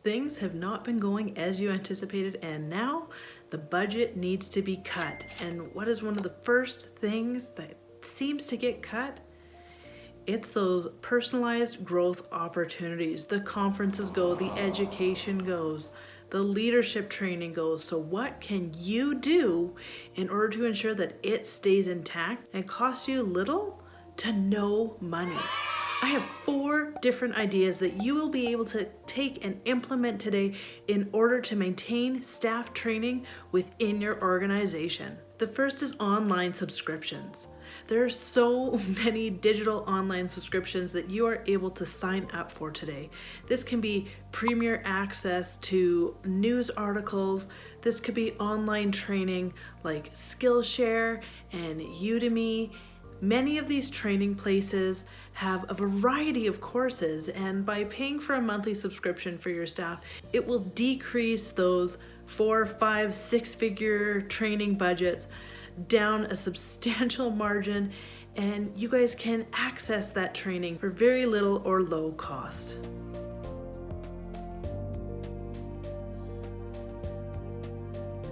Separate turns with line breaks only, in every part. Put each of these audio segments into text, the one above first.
Things have not been going as you anticipated, and now the budget needs to be cut. And what is one of the first things that seems to get cut? It's those personalized growth opportunities. The conferences go, the education goes, the leadership training goes. So what can you do in order to ensure that it stays intact and costs you little to no money? I have 4 different ideas that you will be able to take and implement today in order to maintain staff training within your organization. The first is online subscriptions. There are so many digital online subscriptions that you are able to sign up for today. This can be premier access to news articles. This could be online training like Skillshare and Udemy. Many of these training places have a variety of courses, and by paying for a monthly subscription for your staff, it will decrease those 4, 5, 6-figure training budgets down a substantial margin, and you guys can access that training for very little or low cost.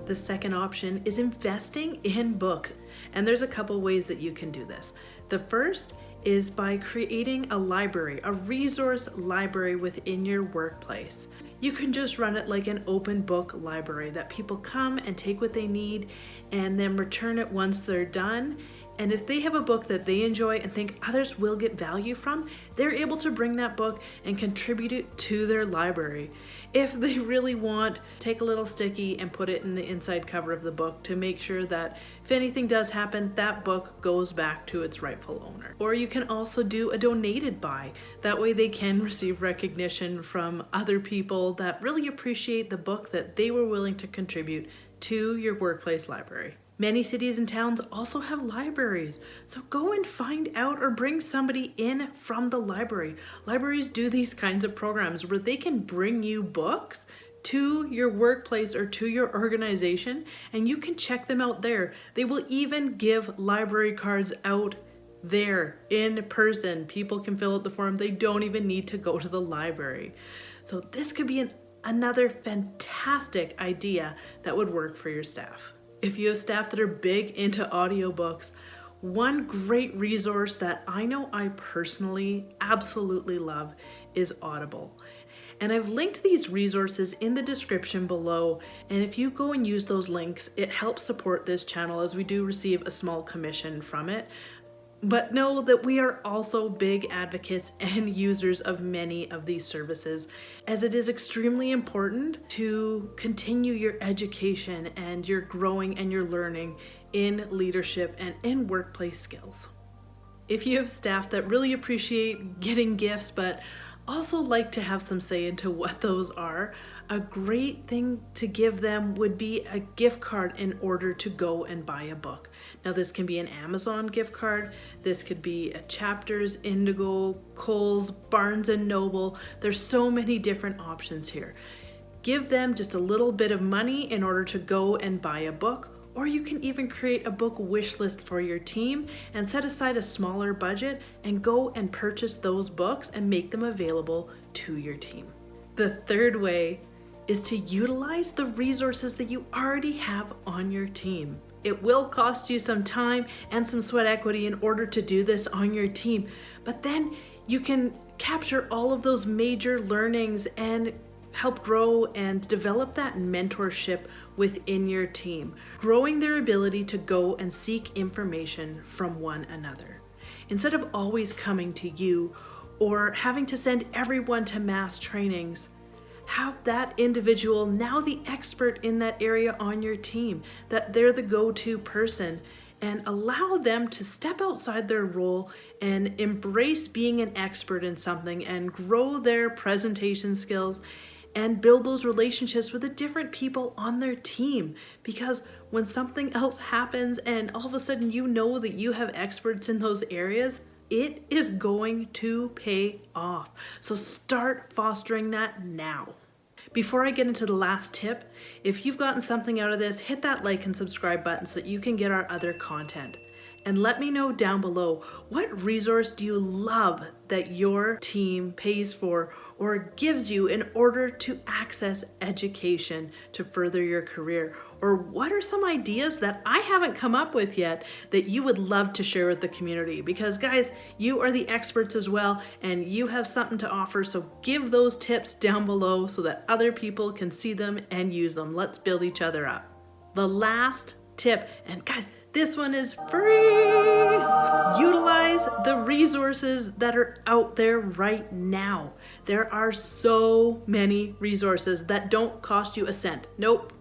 The second option is investing in books, and there's a couple ways that you can do this. The first is by creating a library, a resource library within your workplace. You can just run it like an open book library that people come and take what they need and then return it once they're done. And if they have a book that they enjoy and think others will get value from, they're able to bring that book and contribute it to their library. If they really want, take a little sticky and put it in the inside cover of the book to make sure that if anything does happen, that book goes back to its rightful owner. Or you can also do a donated buy. That way they can receive recognition from other people that really appreciate the book that they were willing to contribute to your workplace library. Many cities and towns also have libraries, so go and find out or bring somebody in from the library. Libraries do these kinds of programs where they can bring you books to your workplace or to your organization, and you can check them out there. They will even give library cards out there in person. People can fill out the form. They don't even need to go to the library. So this could be another fantastic idea that would work for your staff. If you have staff that are big into audiobooks, one great resource that I know I personally absolutely love is Audible. And I've linked these resources in the description below. And if you go and use those links, it helps support this channel as we do receive a small commission from it. But know that we are also big advocates and users of many of these services, as it is extremely important to continue your education and your growing and your learning in leadership and in workplace skills. If you have staff that really appreciate getting gifts but also like to have some say into what those are, a great thing to give them would be a gift card in order to go and buy a book. Now this can be an Amazon gift card, this could be a Chapters, Indigo, Kohl's, Barnes & Noble. There's so many different options here. Give them just a little bit of money in order to go and buy a book, or you can even create a book wish list for your team and set aside a smaller budget and go and purchase those books and make them available to your team. The third way is to utilize the resources that you already have on your team. It will cost you some time and some sweat equity in order to do this on your team, but then you can capture all of those major learnings and help grow and develop that mentorship within your team, growing their ability to go and seek information from one another. Instead of always coming to you or having to send everyone to mass trainings, have that individual, now the expert in that area on your team, that they're the go-to person, and allow them to step outside their role and embrace being an expert in something and grow their presentation skills and build those relationships with the different people on their team. Because when something else happens and all of a sudden you know that you have experts in those areas, it is going to pay off. So start fostering that now. Before I get into the last tip, if you've gotten something out of this, hit that like and subscribe button so that you can get our other content. And let me know down below, what resource do you love that your team pays for or gives you in order to access education to further your career? Or what are some ideas that I haven't come up with yet that you would love to share with the community? Because guys, you are the experts as well, and you have something to offer, so give those tips down below so that other people can see them and use them. Let's build each other up. The last tip, and guys, this one is free. Utilize the resources that are out there right now. There are so many resources that don't cost you a cent. Nope,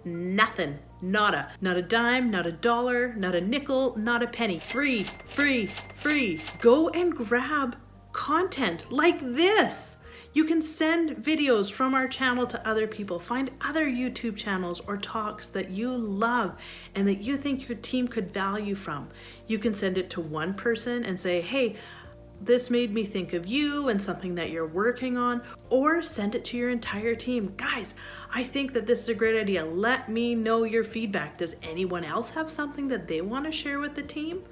nothing, nada. Not a dime, not a dollar, not a nickel, not a penny. Free, free, free. Go and grab content like this. You can send videos from our channel to other people. Find other YouTube channels or talks that you love and that you think your team could value from. You can send it to one person and say, hey, this made me think of you and something that you're working on, or send it to your entire team. Guys, I think that this is a great idea. Let me know your feedback. Does anyone else have something that they want to share with the team?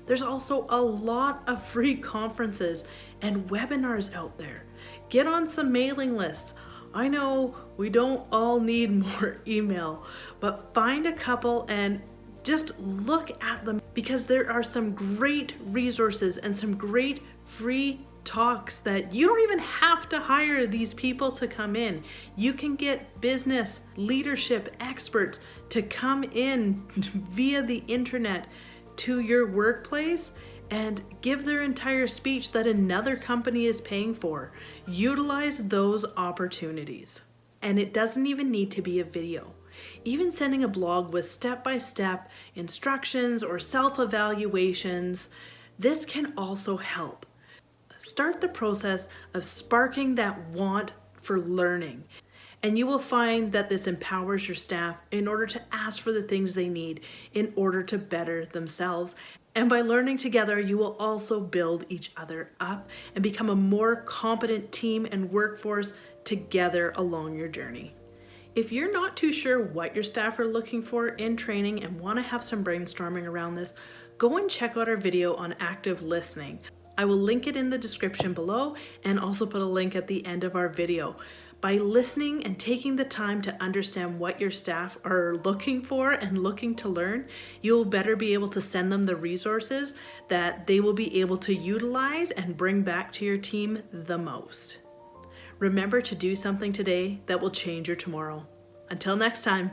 There's also a lot of free conferences and webinars out there. Get on some mailing lists. I know we don't all need more email, but find a couple and just look at them, because there are some great resources and some great free talks that you don't even have to hire these people to come in. You can get business leadership experts to come in via the internet to your workplace and give their entire speech that another company is paying for. Utilize those opportunities. And it doesn't even need to be a video. Even sending a blog with step-by-step instructions or self-evaluations, this can also help. Start the process of sparking that want for learning. And you will find that this empowers your staff in order to ask for the things they need in order to better themselves. And by learning together, you will also build each other up and become a more competent team and workforce together along your journey. If you're not too sure what your staff are looking for in training and want to have some brainstorming around this, go and check out our video on active listening. I will link it in the description below and also put a link at the end of our video. By listening and taking the time to understand what your staff are looking for and looking to learn, you'll better be able to send them the resources that they will be able to utilize and bring back to your team the most. Remember to do something today that will change your tomorrow. Until next time.